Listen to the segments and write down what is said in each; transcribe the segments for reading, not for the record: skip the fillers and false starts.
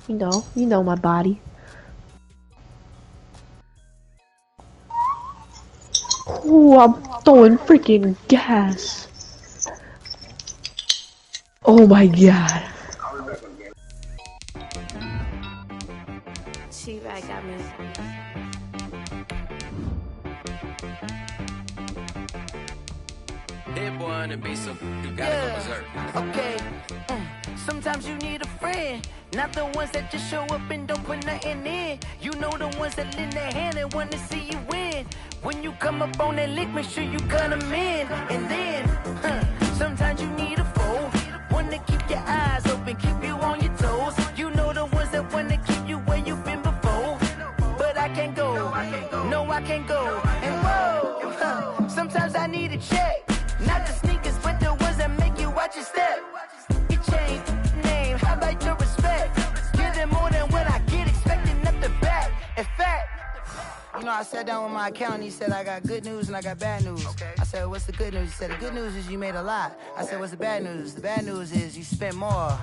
You know my body. Ooh, I'm throwing freaking gas. Oh my god. She got me. Hit one and be some, you gotta go berserk. Okay. Sometimes you need a friend, not the ones that just show up and don't put nothing in. You know the ones that lend their hand and want to see you win. When you come up on that lick, make sure you cut them in. And then, sometimes you need a foe, one to keep your eyes open, keep you on your toes. You know the ones that want to keep you where you've been before. But I can't go, no I can't go. And whoa, sometimes I need a check. Not the sneakers, but the ones that make you watch your step. You change name, how about your respect? Give them more than what I get, expecting nothing back. In fact, you know, I sat down with my accountant, he said, I got good news and I got bad news. Okay. I said, what's the good news? He said, the good news is you made a lot. I said, what's the bad news? The bad news is you spent more.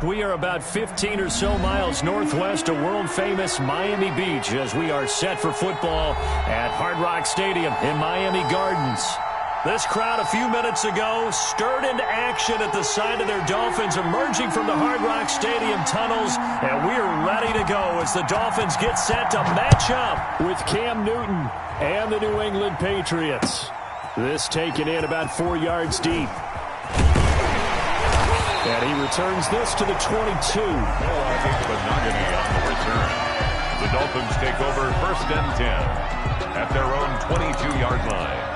We are about 15 or so miles northwest of world-famous Miami Beach as we are set for football at Hard Rock Stadium in Miami Gardens. This crowd a few minutes ago stirred into action at the sight of their Dolphins emerging from the Hard Rock Stadium tunnels, and we're ready to go as the Dolphins get set to match up with Cam Newton and the New England Patriots. This taken in about 4 yards deep. And he returns this to the 22. Blocking, but not any on the return. The Dolphins take over 1st and 10 at their own 22-yard line.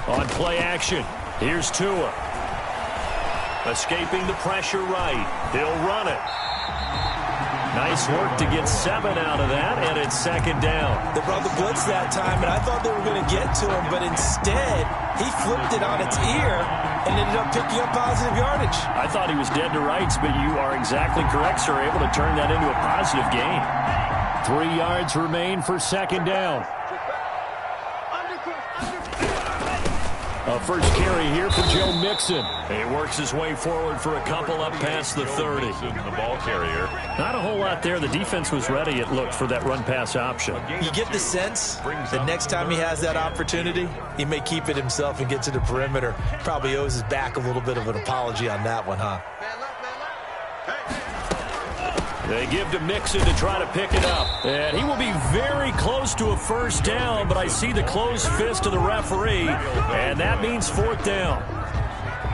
On play action, here's Tua. Escaping the pressure right. He'll run it. Nice work to get 7 out of that, and it's 2nd down. They brought the blitz that time, and I thought they were going to get to him, but instead, he flipped it on its ear and ended up picking up positive yardage. I thought he was dead to rights, but you are exactly correct, sir. Able to turn that into a positive gain. 3 yards remain for 2nd down. A first carry here for Joe Mixon. He works his way forward for a couple up past the 30. The ball carrier. Not a whole lot there. The defense was ready, it looked, for that run-pass option. You get the sense that next time he has that opportunity, he may keep it himself and get to the perimeter. Probably owes his back a little bit of an apology on that one, huh? They give to Mixon to try to pick it up. And he will be very close to a 1st down, but I see the closed fist of the referee, and that means 4th down.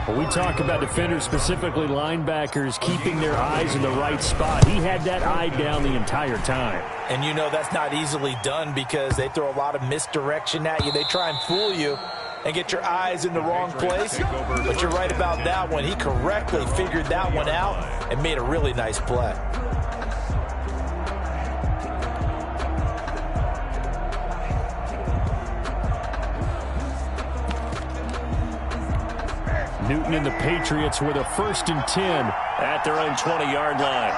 When we talk about defenders, specifically linebackers, keeping their eyes in the right spot, he had that eye down the entire time. And you know that's not easily done because they throw a lot of misdirection at you. They try and fool you and get your eyes in the wrong place. But you're right about that one. He correctly figured that one out and made a really nice play. Newton and the Patriots with a 1st and 10 at their own 20-yard line.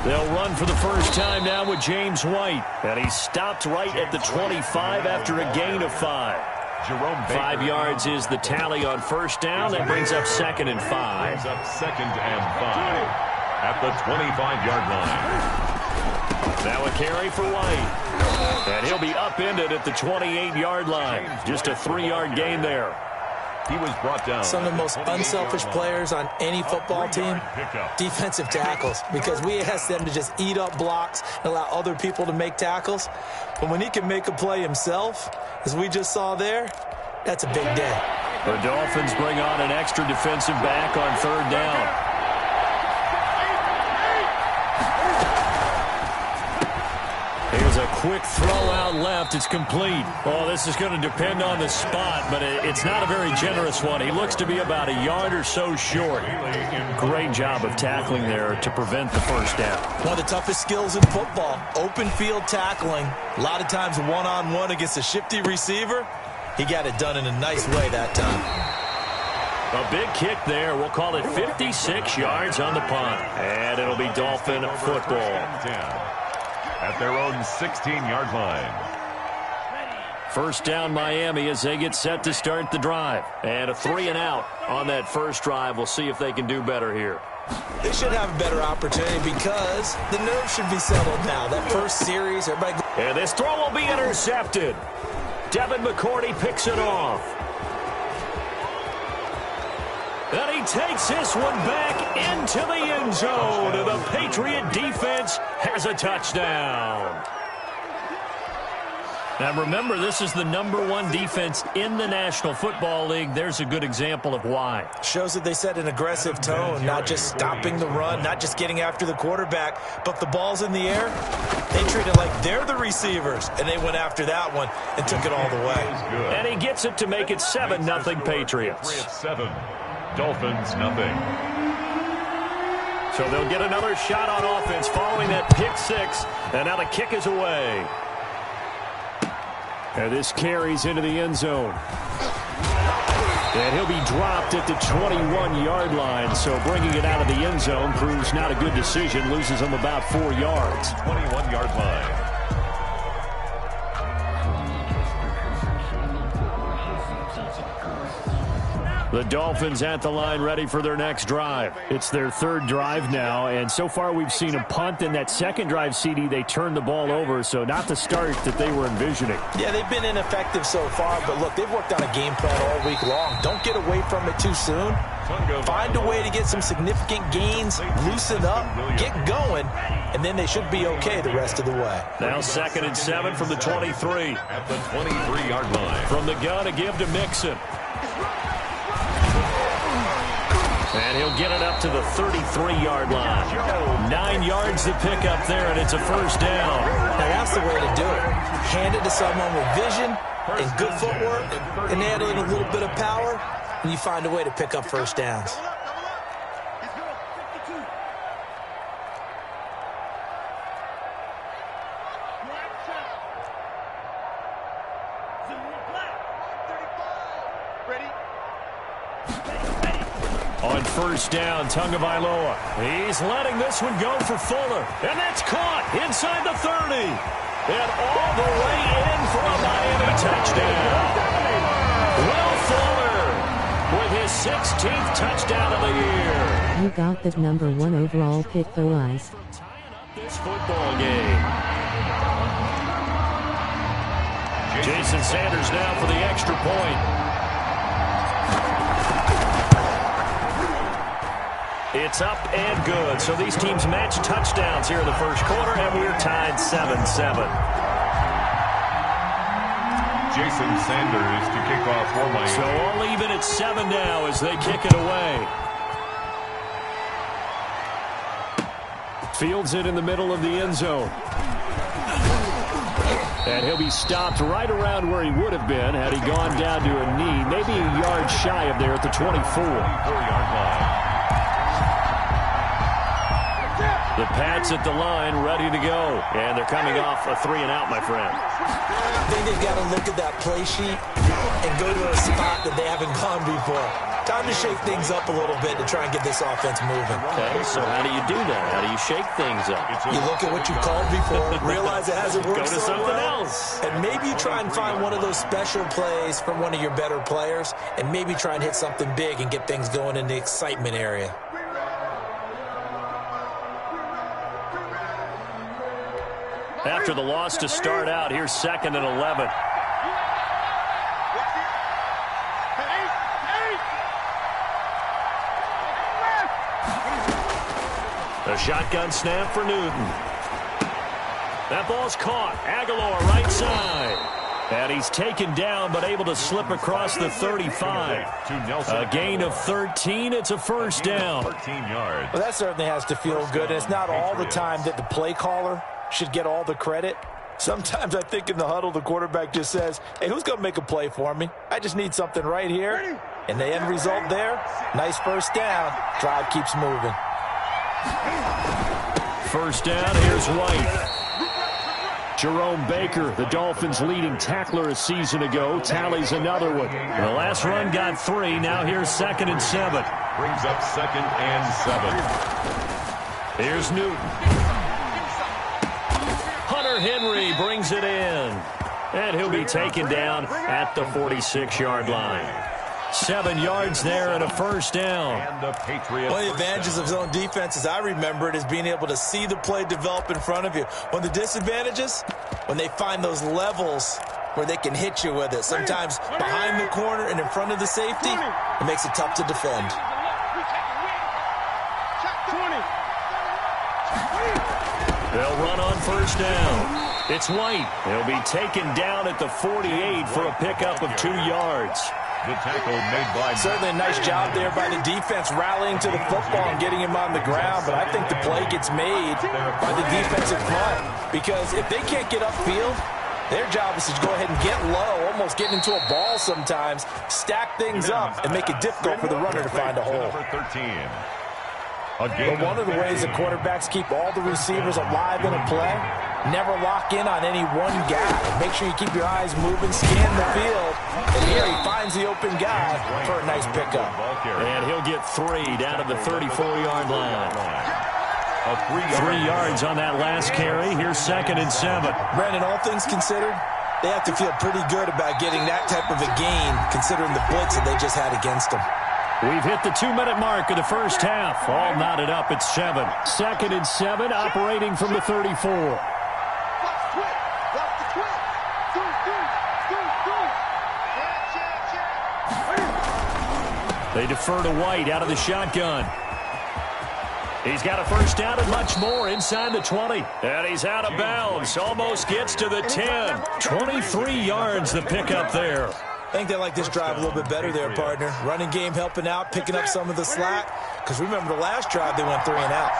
They'll run for the first time now with James White. And he stopped right at the 25 after a gain of 5. Jerome Baker. 5 yards is the tally on 1st down. That brings up 2nd and 5. Brings up 2nd and 5 at the 25-yard line. Now a carry for White. And he'll be upended at the 28-yard line. Just a 3-yard gain there. He was brought down. Some of the most unselfish players on any football team, defensive tackles, because we ask them to just eat up blocks and allow other people to make tackles. But when he can make a play himself, as we just saw there, that's a big day. The Dolphins bring on an extra defensive back on 3rd down. Here's a quick throw out left. It's complete. Well, this is going to depend on the spot, but it's not a very generous one. He looks to be about a yard or so short. Great job of tackling there to prevent the first down. One of the toughest skills in football, open field tackling. A lot of times one-on-one against a shifty receiver. He got it done in a nice way that time. A big kick there. We'll call it 56 yards on the punt. And it'll be Dolphin football. At their own 16-yard line. First down Miami as they get set to start the drive. And a 3-and-out on that first drive. We'll see if they can do better here. They should have a better opportunity because the nerves should be settled now. That first series, everybody... And this throw will be intercepted. Devin McCourty picks it off. And he takes this one back into the end zone. And the Patriot defense has a touchdown. Now remember, this is the #1 defense in the National Football League. There's a good example of why. Shows that they set an aggressive tone, not just stopping the run, not just getting after the quarterback, but the ball's in the air. They treat it like they're the receivers, and they went after that one and took it all the way. And he gets it to make it 7-0 Patriots. 7, Dolphins nothing. So they'll get another shot on offense following that pick six, and now the kick is away. And this carries into the end zone. And he'll be dropped at the 21-yard line. So bringing it out of the end zone proves not a good decision. Loses him about 4 yards. 21-yard line. The Dolphins at the line ready for their next drive. It's their third drive now, and so far we've seen a punt. In that second drive, CD, they turned the ball over, so not the start that they were envisioning. Yeah, they've been ineffective so far, but look, they've worked on a game plan all week long. Don't get away from it too soon. Find a way to get some significant gains, loosen up, get going, and then they should be okay the rest of the way. Now 2nd and 7 from the 23. At the 23-yard line. From the gun to give to Mixon. And he'll get it up to the 33-yard line. 9 yards to pick up there, and it's a first down. Now that's the way to do it. Hand it to someone with vision and good footwork, and add in a little bit of power, and you find a way to pick up first downs. On first down, Tagovailoa. He's letting this one go for Fuller. And that's caught inside the 30. And all the way in for a Miami touchdown. Will Fuller with his 16th touchdown of the year. You got that #1 overall pick, boys. This football game. Jason Sanders now for the extra point. It's up and good. So these teams match touchdowns here in the first quarter, and we're tied 7-7. Jason Sanders to kick off for Miami. So all even at 7 now as they kick it away. Fields it in the middle of the end zone. And he'll be stopped right around where he would have been had he gone down to a knee, maybe a yard shy of there at the 24. 24-yard line. The Pats at the line, ready to go. And they're coming off a 3-and-out, my friend. I think they've got to look at that play sheet and go to a spot that they haven't gone before. Time to shake things up a little bit to try and get this offense moving. Okay, so how do you do that? How do you shake things up? You look at what you called before, realize it hasn't worked Go to so something well, else. and maybe you try and find one of those special plays from one of your better players, and maybe try and hit something big and get things going in the excitement area. After the loss to start out, here's 2nd and 11. A shotgun snap for Newton. That ball's caught. Aguilar right side. And he's taken down but able to slip across the 35. A gain of 13. It's a first down. 13 yards. Well, that certainly has to feel good. And it's not all the time that the play caller should get all the credit. Sometimes I think in the huddle, the quarterback just says, hey, who's going to make a play for me? I just need something right here. And the end result there, nice first down. Drive keeps moving. First down, here's White. Jerome Baker, the Dolphins' leading tackler a season ago, tallies another one. The last run got 3. Now here's 2nd and 7. Brings up 2nd and 7. Here's Newton. Hunter Henry brings it in. And he'll be taken down at the 46-yard line. 7 yards there and a first down. And the Patriots. One of the advantages of zone defense, as I remember it, is being able to see the play develop in front of you. One of the disadvantages, when they find those levels where they can hit you with it. Sometimes behind the corner and in front of the safety, it makes it tough to defend. They'll run on first down. It's White. He'll be taken down at the 48 for a pickup of 2 yards. The tackle made by... Certainly a nice job there by the defense rallying to the football and getting him on the ground, but I think the play gets made by the defensive front because if they can't get upfield, their job is to go ahead and get low, almost get into a ball sometimes, stack things up, and make it difficult for the runner to find a hole. Number 13. But one of the ways the quarterbacks keep all the receivers alive in a play, never lock in on any one guy. Make sure you keep your eyes moving, scan the field, and here he finds the open guy for a nice pickup. And he'll get 3 down to the 34-yard line. 3 yards on that last carry. Here's 2nd and 7. Brandon, all things considered, they have to feel pretty good about getting that type of a gain considering the blitz that they just had against them. We've hit the 2-minute mark of the first half. All knotted up at 7. 2nd and 7, operating from the 34. They defer to White out of the shotgun. He's got a first down and much more inside the 20. And he's out of bounds. Almost gets to the 10. 23 yards the pickup there. I think they like this drive a little bit better there, partner. Running game helping out, picking up some of the slack. Because remember the last drive, they went 3 and out.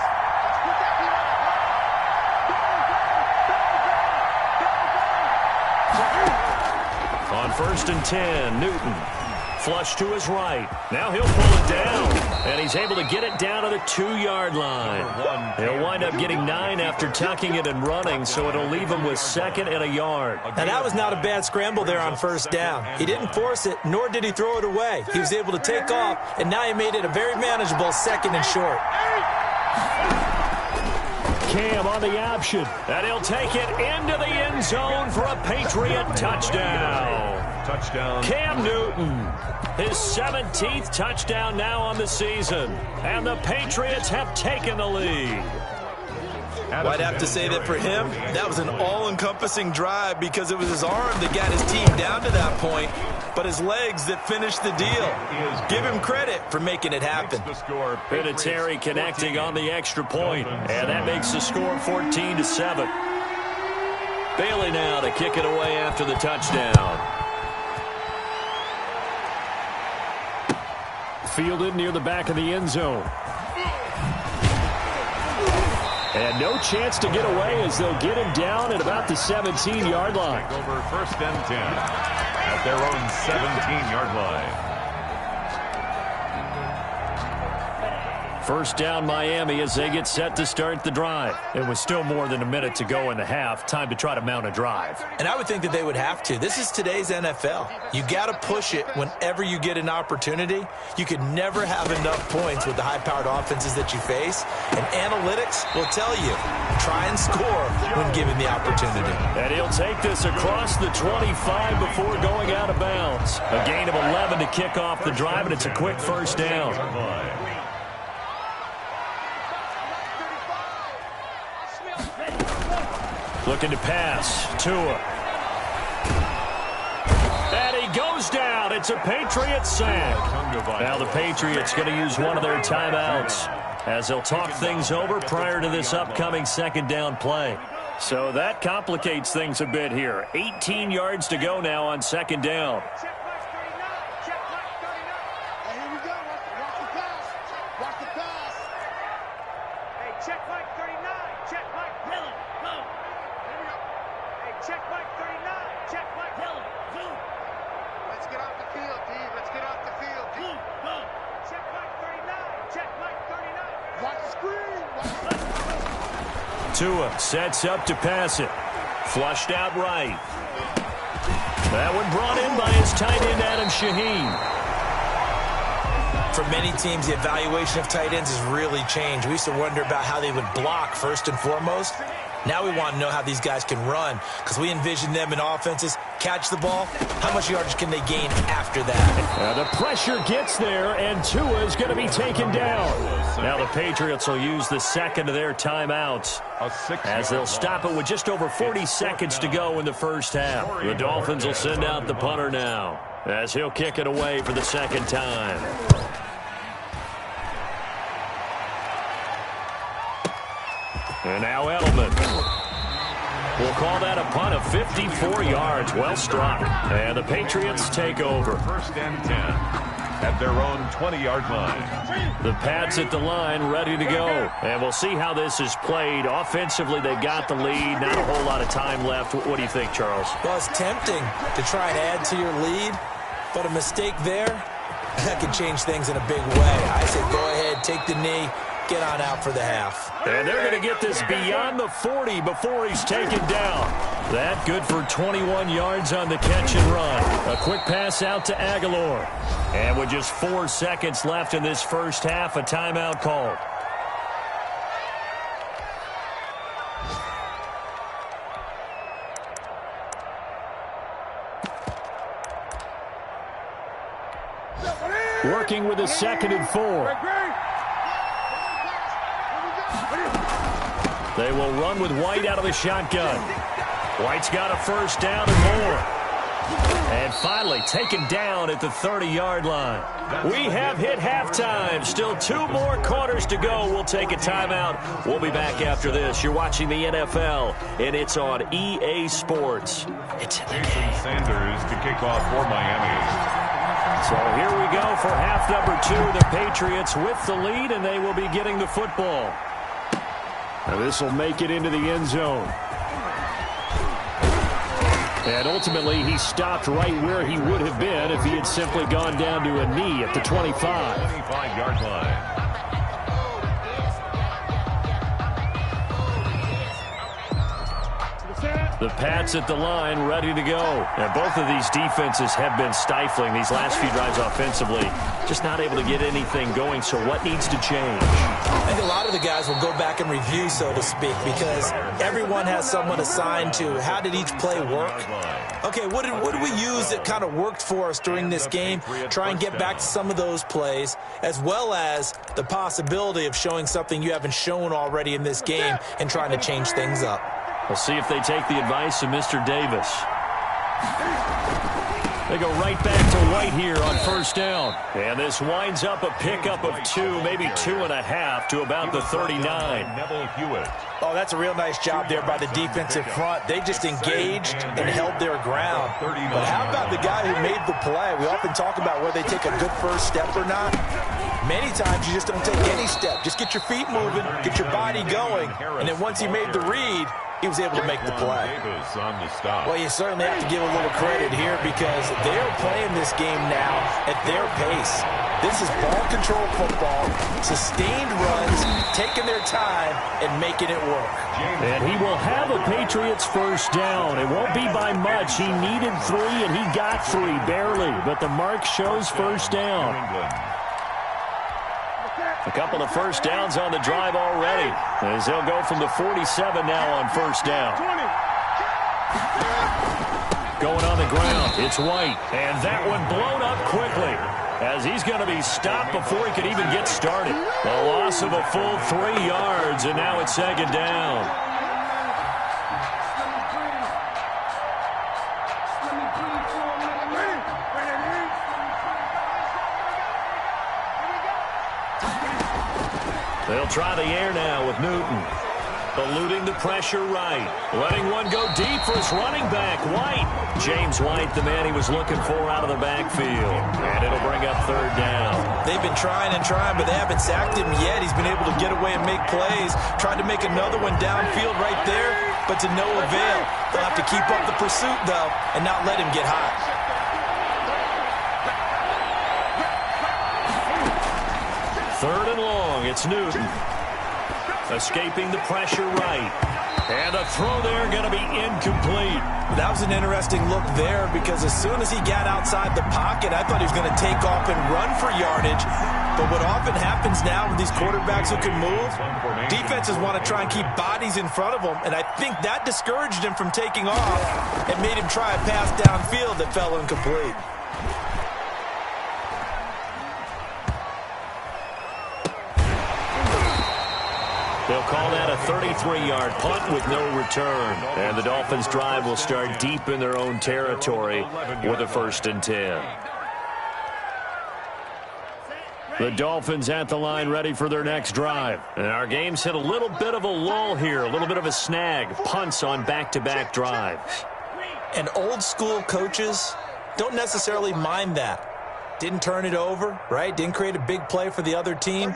On 1st and 10, Newton. Flush to his right. Now he'll pull it down. And he's able to get it down to the 2-yard line. He'll wind up getting 9 after tucking it and running, so it'll leave him with 2nd and a yard. Now that was not a bad scramble there on first down. He didn't force it, nor did he throw it away. He was able to take off, and now he made it a very manageable 2nd and short. Cam on the option. And he'll take it into the end zone for a Patriot touchdown. Touchdown. Cam Newton, his 17th touchdown now on the season. And the Patriots have taken the lead. I'd have to say that for him, that was an all-encompassing drive because it was his arm that got his team down to that point, but his legs that finished the deal. Give him credit for making it happen. Vinatieri connecting on the extra point, and that makes the score 14-7. Bailey now to kick it away after the touchdown. Fielded near the back of the end zone. And no chance to get away as they'll get him down at about the 17-yard line. Over 1st and 10 at their own 17-yard line. First down Miami as they get set to start the drive. It was still more than a minute to go in the half. Time to try to mount a drive. And I would think that they would have to. This is today's NFL. You got to push it whenever you get an opportunity. You could never have enough points with the high-powered offenses that you face. And analytics will tell you, try and score when given the opportunity. And he'll take this across the 25 before going out of bounds. A gain of 11 to kick off the drive, and it's a quick first down. Looking to pass. Tua. And he goes down. It's a Patriot sack. Now the Patriots going to use one of their timeouts as they'll talk things over prior to this upcoming 2nd down play. So that complicates things a bit here. 18 yards to go now on 2nd down. Check Mike 39. Check Mike. Let's get off the field, D. Let's get off the field, D. Check Mike 39. Check Mike 39. Watch the screen. Tua sets up to pass it. Flushed out right. That one brought in by his tight end, Adam Shaheen. For many teams, the evaluation of tight ends has really changed. We used to wonder about how they would block first and foremost. Now we want to know how these guys can run because we envision them in offenses, catch the ball. How much yardage can they gain after that? The pressure gets there, and Tua is going to be taken down. Now the Patriots will use the second of their timeouts as they'll stop it with just over 40 seconds to go in the first half. The Dolphins will send out the punter now as he'll kick it away for the second time. And now Edelman. We'll call that a punt of 54 yards. Well struck. And the Patriots take over. First and 10 at their own 20-yard line. The Pats at the line ready to go. And we'll see how this is played. Offensively, they've got the lead. Not a whole lot of time left. What do you think, Charles? Well, it's tempting to try and add to your lead, but a mistake there, that could change things in a big way. I say go ahead, take the knee, get on out for the half. And they're going to get this beyond the 40 before he's taken down. That good for 21 yards on the catch and run. A quick pass out to Aguilar. And with just 4 seconds left in this first half, a timeout called. Working with a 2nd and 4. They will run with White out of the shotgun. White's got a first down and more. And finally taken down at the 30-yard line. We have hit halftime. Still 2 more quarters to go. We'll take a timeout. We'll be back after this. You're watching the NFL, and it's on EA Sports. It's in the game. Sanders to kick off for Miami. So here we go for half number 2. The Patriots with the lead, and they will be getting the football. Now this will make it into the end zone. And ultimately, he stopped right where he would have been if he had simply gone down to a knee at the 25. 25-yard line. The Pats at the line, ready to go. And both of these defenses have been stifling these last few drives offensively. Just not able to get anything going, so what needs to change? I think a lot of the guys will go back and review, so to speak, because everyone has someone assigned to how did each play work. Okay, what did we use that kind of worked for us during this game? Try and get back to some of those plays, as well as the possibility of showing something you haven't shown already in this game and trying to change things up. We'll see if they take the advice of Mr. Davis. They go right back to White here on first down. And this winds up a pickup of 2, maybe 2.5 to about the 39. Neville Hewitt. Oh, that's a real nice job there by the defensive front. They just engaged and held their ground. But how about the guy who made the play? We often talk about whether they take a good first step or not. Many times you just don't take any step. Just get your feet moving, get your body going, and then once he made the read, he was able to make the play. Davis on the stop. Well, you certainly have to give a little credit here because they're playing this game now at their pace. This is ball control football, sustained runs, taking their time, and making it work. And he will have a Patriots first down. It won't be by much. He needed 3, and he got 3, barely. But the mark shows first down. A couple of first downs on the drive already, as they'll go from the 47 now on first down. Going on the ground, it's White, and that one blown up quickly, as he's going to be stopped before he could even get started. A loss of a full 3 yards, and now it's 2nd down. They'll try the air now with Newton. Eluding the pressure right. Letting one go deep for his running back, White. James White, the man he was looking for out of the backfield. And it'll bring up 3rd down. They've been trying and trying, but they haven't sacked him yet. He's been able to get away and make plays. Tried to make another one downfield right there, but to no avail. They'll have to keep up the pursuit, though, and not let him get hot. Third and long, it's Newton. Escaping the pressure right. And a throw there going to be incomplete. That was an interesting look there because as soon as he got outside the pocket, I thought he was going to take off and run for yardage. But what often happens now with these quarterbacks who can move, defenses want to try and keep bodies in front of them, and I think that discouraged him from taking off and made him try a pass downfield that fell incomplete. They'll call that a 33-yard punt with no return. And the Dolphins' drive will start deep in their own territory with a 1st and 10. The Dolphins at the line ready for their next drive. And our game's hit a little bit of a lull here, a little bit of a snag. Punts on back-to-back drives. And old-school coaches don't necessarily mind that. Didn't turn it over, right? Didn't create a big play for the other team.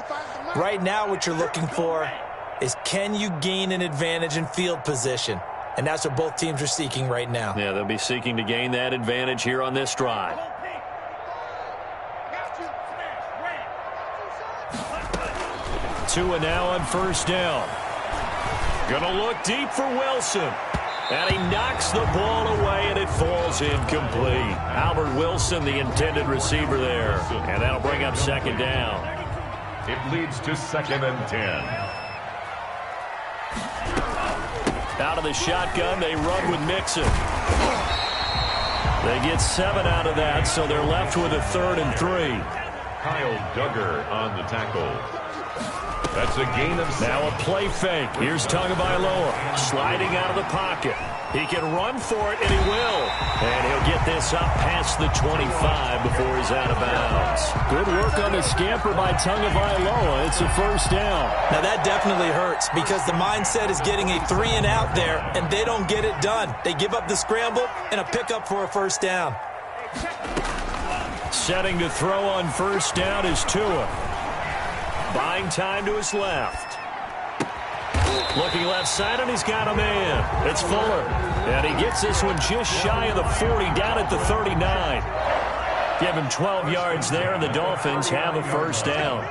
Right now what you're looking for is can you gain an advantage in field position? And that's what both teams are seeking right now. Yeah, they'll be seeking to gain that advantage here on this drive. Tua now on 1st down. Gonna look deep for Wilson. And he knocks the ball away, and it falls incomplete. Albert Wilson, the intended receiver there. And that'll bring up 2nd down. It leads to 2nd and 10. Out of the shotgun, they run with Mixon. They get 7 out of that, so they're left with a 3rd and 3. Kyle Duggar on the tackle. That's a gain of 7. Now a play fake. Here's Tagovailoa sliding out of the pocket. He can run for it, and he will. And he'll get this up past the 25 before he's out of bounds. Good work on the scamper by Tagovailoa. It's a 1st down. Now that definitely hurts because the mindset is getting a 3 and out there, and they don't get it done. They give up the scramble and a pickup for a 1st down. Setting to throw on 1st down is Tua. Buying time to his left. Looking left side, and he's got a man. It's Fuller. And he gets this one just shy of the 40, down at the 39. Give him 12 yards there, and the Dolphins have a 1st down.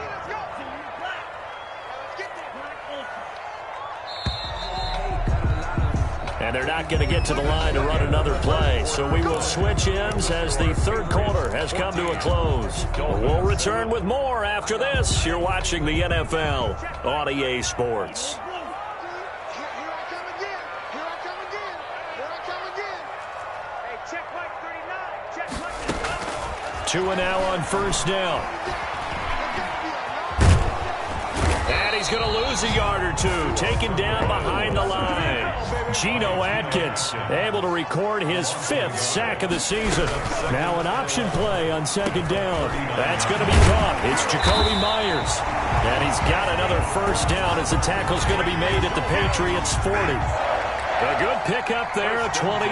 And they're not going to get to the line to run another play. So we will switch ends as the 3rd quarter has come to a close. We'll return with more after this. You're watching the NFL on EA Sports. Tua now on 1st down. And he's going to lose a yard or 2. Taken down behind the line. Geno Atkins able to record his 5th sack of the season. Now an option play on 2nd down. That's going to be caught. It's Jacoby Myers. And he's got another 1st down as the tackle's going to be made at the Patriots' 40. A good pickup there at 22.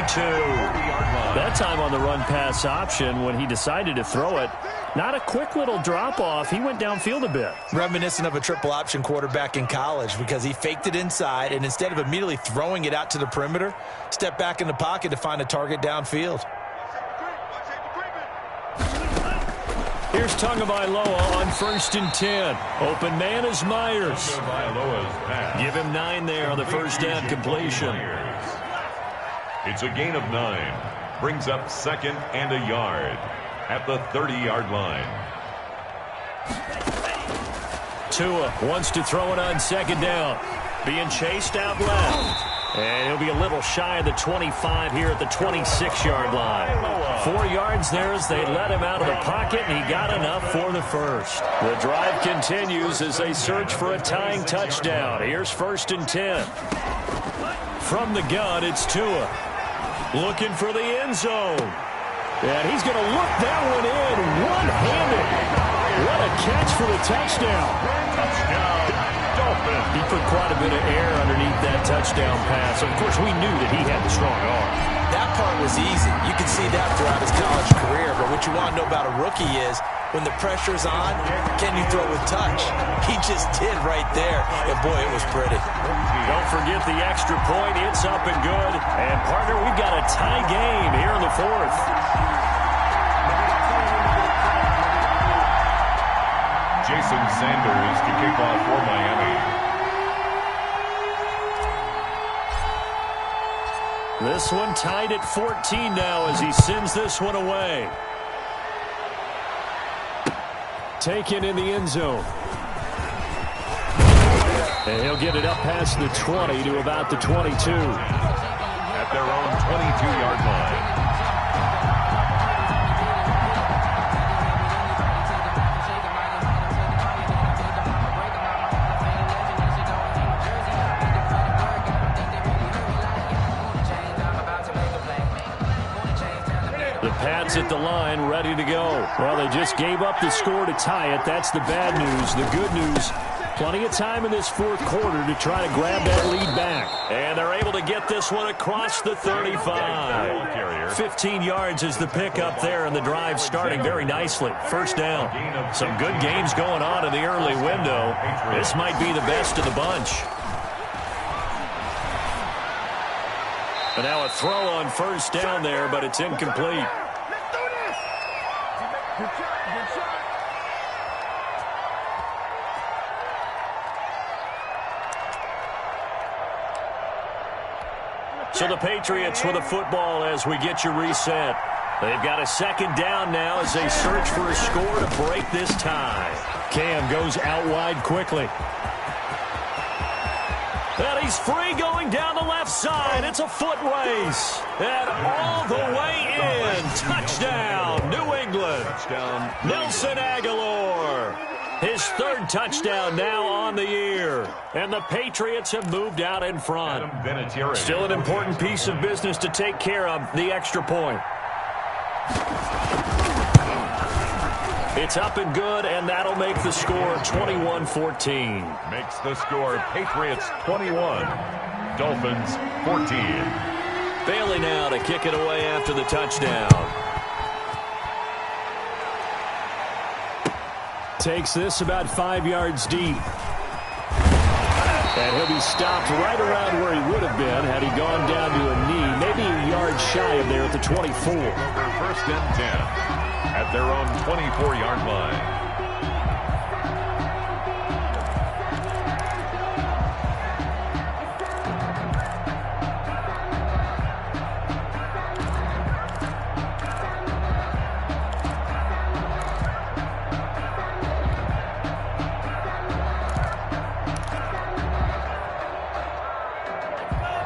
That time on the run-pass option when he decided to throw it. Not a quick little drop-off. He went downfield a bit. Reminiscent of a triple option quarterback in college because he faked it inside, and instead of immediately throwing it out to the perimeter, stepped back in the pocket to find a target downfield. Here's Tagovailoa on 1st and 10. Open man is Myers. Give him 9 there on the 1st down completion. It's a gain of 9. Brings up 2nd and a yard at the 30-yard line. Tua wants to throw it on 2nd down. Being chased out left. And he'll be a little shy of the 25 here at the 26-yard line. 4 yards there as they let him out of the pocket, and he got enough for the 1st. The drive continues as they search for a tying touchdown. Here's 1st and 10. From the gun, it's Tua. Looking for the end zone. And he's going to look that one in one-handed. What a catch for the touchdown. Touchdown, Dolphin. He put quite a bit of air underneath that touchdown pass. Of course, we knew that he had the strong arm. That part was easy. You can see that throughout his college career. But what you want to know about a rookie is when the pressure's on, can you throw with touch? He just did right there. And, boy, it was pretty. Don't forget the extra point. It's up and good. And, partner, we've got a tie game here in the fourth. Jason Sanders to kick off for Miami. This one tied at 14 now as he sends this one away. Taken in the end zone. And he'll get it up past the 20 to about the 22. At their own 22-yard line. Pats at the line, ready to go. Well, they just gave up the score to tie it. That's the bad news. The good news, plenty of time in this fourth quarter to try to grab that lead back. And they're able to get this one across the 35. 15 yards is the pickup there, and the drive starting very nicely. First down. Some good games going on in the early window. This might be the best of the bunch. And now a throw on first down there, but it's incomplete. So the Patriots with a football as we get you reset. They've got a second down now as they search for a score to break this tie. Cam goes out wide quickly. And he's free going down the left side. It's a foot race. And all the way in. Touchdown, New England. Touchdown, Nelson Aguilar. His third touchdown now on the year. And the Patriots have moved out in front. Still an important piece of business to take care of, the extra point. It's up and good, and that'll make the score 21-14. Makes the score Patriots 21, Dolphins 14. Bailey now to kick it away after the touchdown. Takes this about 5 yards deep. And he'll be stopped right around where he would have been had he gone down to a knee, maybe a yard shy of there at the 24. First and 10. At their own 24-yard line.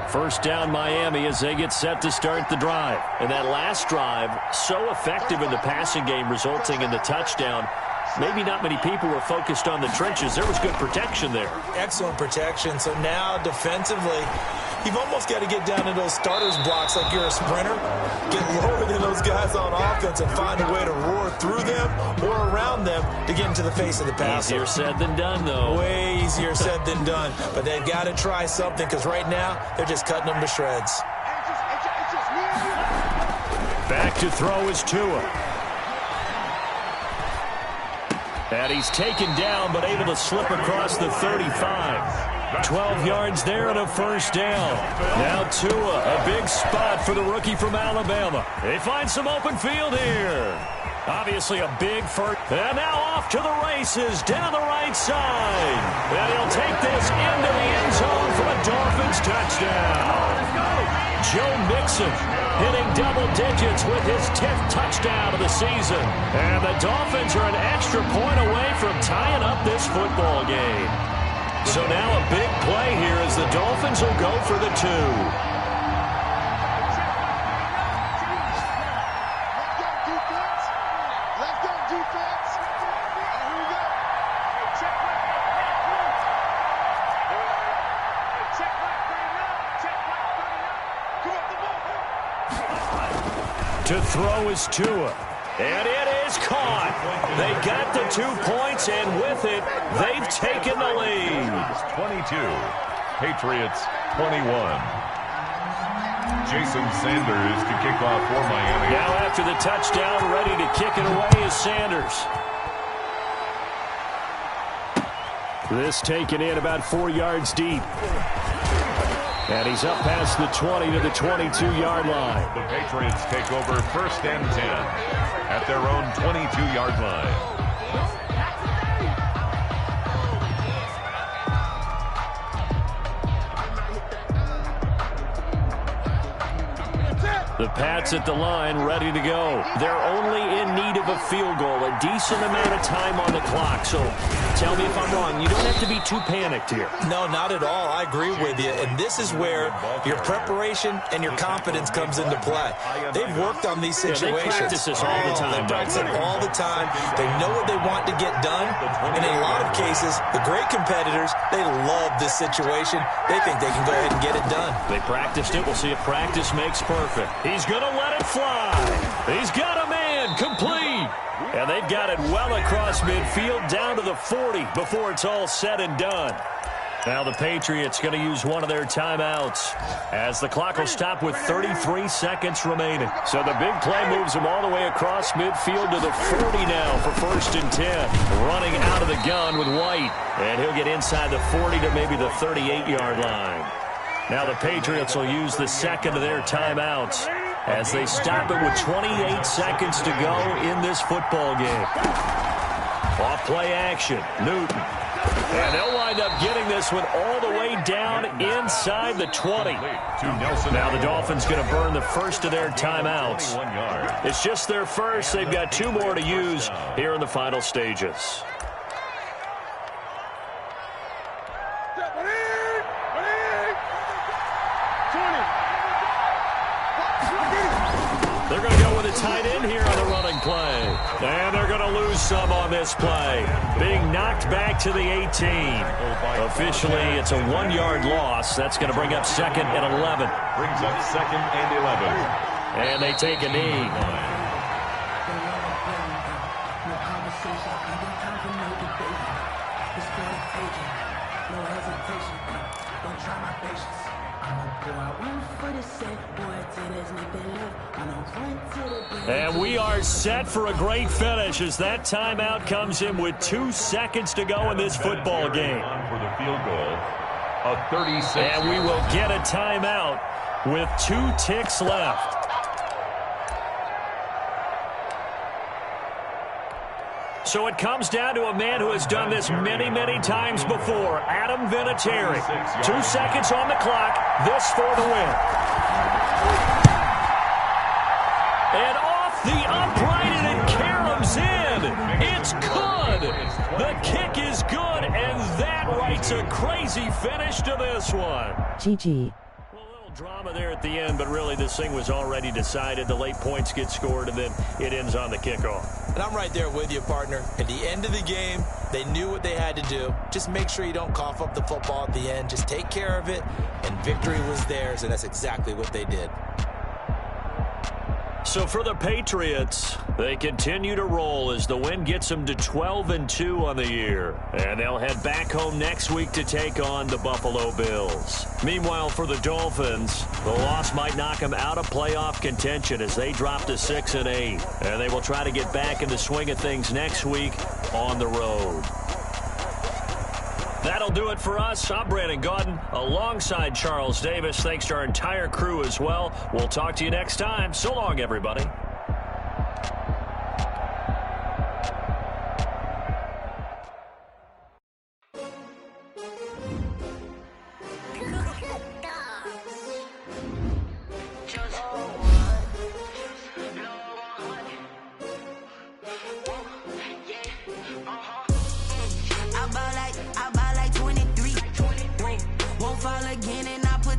First down Miami as they get set to start the drive. And that last drive, so effective in the passing game, resulting in the touchdown. Maybe not many people were focused on the trenches. There was good protection there. Excellent protection. So now defensively, you've almost got to get down to those starters blocks like you're a sprinter. Get lower than those guys on offense and find a way to roar through them or around them to get into the face of the passer. Easier said than done, though. Way easier said than done. But they've got to try something because right now they're just cutting them to shreds. Back to throw is Tua. And he's taken down but able to slip across the 35. 12 yards there and a first down. Now Tua, a big spot for the rookie from Alabama. They find some open field here. Obviously a big first. And now off to the races down the right side. And he'll take this into the end zone for a Dolphins touchdown. Joe Mixon hitting double digits with his 10th touchdown of the season. And the Dolphins are an extra point away from tying up this football game. So now a big play here as the Dolphins will go for the 2. To throw is Tua. And it is caught. They got the 2 points, and with it, they've taken the lead. 22. Patriots 21. Jason Sanders to kick off for Miami. Now after the touchdown, ready to kick it away is Sanders. This taken in about 4 yards deep. And he's up past the 20 to the 22-yard line. The Patriots take over 1st and 10 at their own 22-yard line. The Pats at the line, ready to go. They're only in need of a field goal, a decent amount of time on the clock. So tell me if I'm wrong. You don't have to be too panicked here. No, not at all. I agree with you. And this is where your preparation and your confidence comes into play. They've worked on these situations. They practice this all the time. They practice it all the time. They know what they want to get done. And in a lot of cases, the great competitors, they love this situation. They think they can go ahead and get it done. They practiced it. We'll see if practice makes perfect. He's going to let it fly. He's got a man complete. And they've got it well across midfield down to the 40 before it's all said and done. Now the Patriots going to use one of their timeouts as the clock will stop with 33 seconds remaining. So the big play moves them all the way across midfield to the 40 now for 1st and 10. Running out of the gun with White. And he'll get inside the 40 to maybe the 38-yard line. Now the Patriots will use the second of their timeouts as they stop it with 28 seconds to go in this football game. Off-play action, Newton. And they'll wind up getting this one all the way down inside the 20. Now the Dolphins going to burn the first of their timeouts. It's just their first. They've got 2 more to use here in the final stages. They're going to go with a tight end here on the running play. And they're going to lose some on this play. Being knocked back to the 18. Officially, it's a 1-yard loss. That's going to bring up 2nd and 11. Brings up 2nd and 11. And they take a knee. And we are set for a great finish as that timeout comes in with 2 seconds to go in this football game. For the field goal, a 36. And we will get a timeout with 2 ticks left. So it comes down to a man who has done this many, many times before, Adam Vinatieri. 2 seconds on the clock, this for the win. And off the upright, and it caroms in. It's good. The kick is good, and that writes a crazy finish to this one. GG. Drama there at the end, but really this thing was already decided. The late points get scored, and then it ends on the kickoff. And I'm right there with you, partner. At the end of the game, they knew what they had to do. Just make sure you don't cough up the football at the end. Just take care of it, and victory was theirs, and that's exactly what they did. So for the Patriots, they continue to roll as the win gets them to 12-2 on the year. And they'll head back home next week to take on the Buffalo Bills. Meanwhile, for the Dolphins, the loss might knock them out of playoff contention as they drop to 6-8. And they will try to get back in the swing of things next week on the road. That'll do it for us. I'm Brandon Gaudin alongside Charles Davis. Thanks to our entire crew as well. We'll talk to you next time. So long, everybody. Fall again and